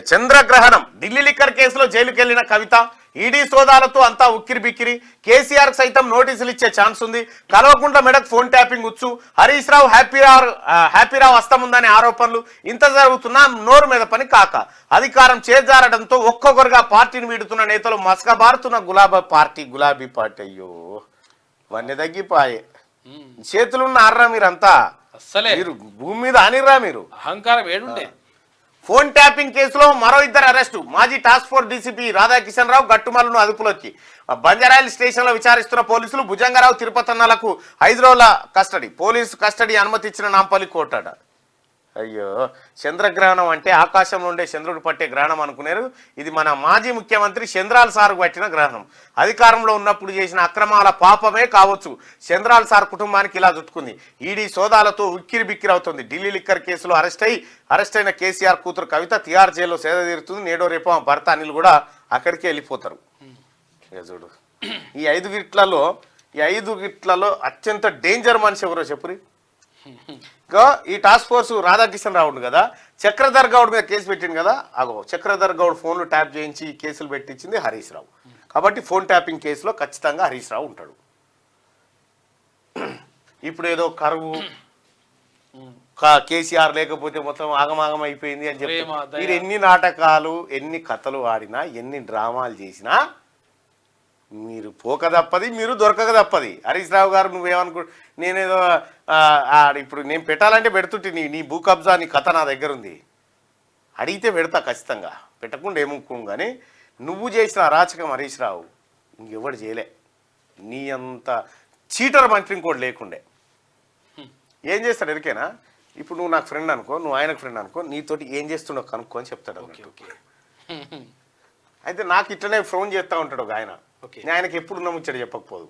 చంద్రగ్రహణం ఢిల్లీ లిక్కర్ కేసులో జైలుకెళ్లిన కవిత ఈడీ సోదాలతో అంతా ఉక్కిరి బిక్కిరి కేసీఆర్ సైతం నోటీసులు ఇచ్చే ఛాన్స్ ఉంది కల్వకుంట్ల మెడకు ఫోన్ ట్యాపింగ్ వచ్చు హరీష్ రావు హ్యాపీరావు హస్తముందనే ఆరోపణలు ఇంత జరుగుతున్నా నోరు మీద పని కాక అధికారం చేజారడంతో ఒక్కొక్కరుగా పార్టీని వీడుతున్న నేతలు మసకబారుతున్న గులాబీ పార్టీ అయ్యో వన్నె తగ్గిపాయే చేతులున్న ఆర్రా మీరంతా మీరు భూమి మీద ఆనిర్రా మీరు అహంకారం ఏడుండే ఫోన్ ట్యాపింగ్ కేసులో మరో ఇద్దరు అరెస్టు మాజీ టాస్క్ ఫోర్స్ డీసీపీ రాధాకిషన్ రావు గట్టుమల్లును అదుపులోకి బంజారాయిల్ స్టేషన్లో విచారిస్తున్న పోలీసులు భుజంగరావు తిరుపతన్నలకు 5 రోజుల కస్టడీ పోలీసు కస్టడీ అనుమతి ఇచ్చిన నాంపల్లి కోర్టు. అయ్యో చంద్రగ్రహణం అంటే ఆకాశంలో ఉండే చంద్రుడు పట్టే గ్రహణం అనుకున్నారు. ఇది మన మాజీ ముఖ్యమంత్రి చంద్రాల సార్కు పట్టిన గ్రహణం. అధికారంలో ఉన్నప్పుడు చేసిన అక్రమాల పాపమే కావచ్చు చంద్రాల సార్ కుటుంబానికి ఇలా చుట్టుకుంది. ఈడీ సోదాలతో ఉక్కిరి బిక్కిరి అవుతుంది. ఢిల్లీ లిక్కర్ కేసులో అరెస్ట్ అయిన కేసీఆర్ కూతురు కవిత తిహార్ జైల్లో సేద తీరుతుంది. నేడో రేపు భర్త అనిల్ కూడా అక్కడికే వెళ్ళిపోతారు. చూడు ఈ 5 గిట్లలో అత్యంత డేంజర్ మనిషి ఎవరో చెప్పురి. ఈ టాస్క్ ఫోర్స్ రాధాకిషన్ రావుడు కదా చక్రధర్ గౌడ్ మీద కేసు పెట్టింది కదా అగో చక్రధర్ గౌడ్ ఫోన్లు ట్యాప్ చేయించి కేసులు పెట్టించింది హరీష్ రావు. కాబట్టి ఫోన్ ట్యాపింగ్ కేసులో ఖచ్చితంగా హరీష్ రావు ఉంటాడు. ఇప్పుడు ఏదో కరువు కేసీఆర్ లేకపోతే మొత్తం ఆగమాగం అయిపోయింది అని చెప్పి మీరు ఎన్ని నాటకాలు ఎన్ని కథలు ఆడినా ఎన్ని డ్రామాలు చేసినా మీరు పోక తప్పది మీరు దొరకక తప్పది. హరీష్ రావు గారు నువ్వేమనుకో నేనేదో ఇప్పుడు నేను పెట్టాలంటే పెడుతుంటే నీ భూ కబ్జా నీ కథ నా దగ్గర ఉంది అడిగితే పెడతా ఖచ్చితంగా పెట్టకుండా ఏముకోం. కానీ నువ్వు చేసిన అరాచకం హరీష్ రావు ఇంకెవడు చేయలే. నీ అంత చీటర్ మంత్రి ఇంకోటి లేకుండే. ఏం చేస్తాడు ఎరికేనా ఇప్పుడు నువ్వు నాకు ఫ్రెండ్ అనుకో నువ్వు ఆయనకు ఫ్రెండ్ అనుకో నీతోటి ఏం చేస్తుండో కనుక్కో అని చెప్తాడు. అయితే నాకు ఇట్లనే ఫోన్ చేస్తూ ఉంటాడు ఒక ఆయన. ఆయనకి ఎప్పుడు నమ్ముచ్చాడు చెప్పకపోదు.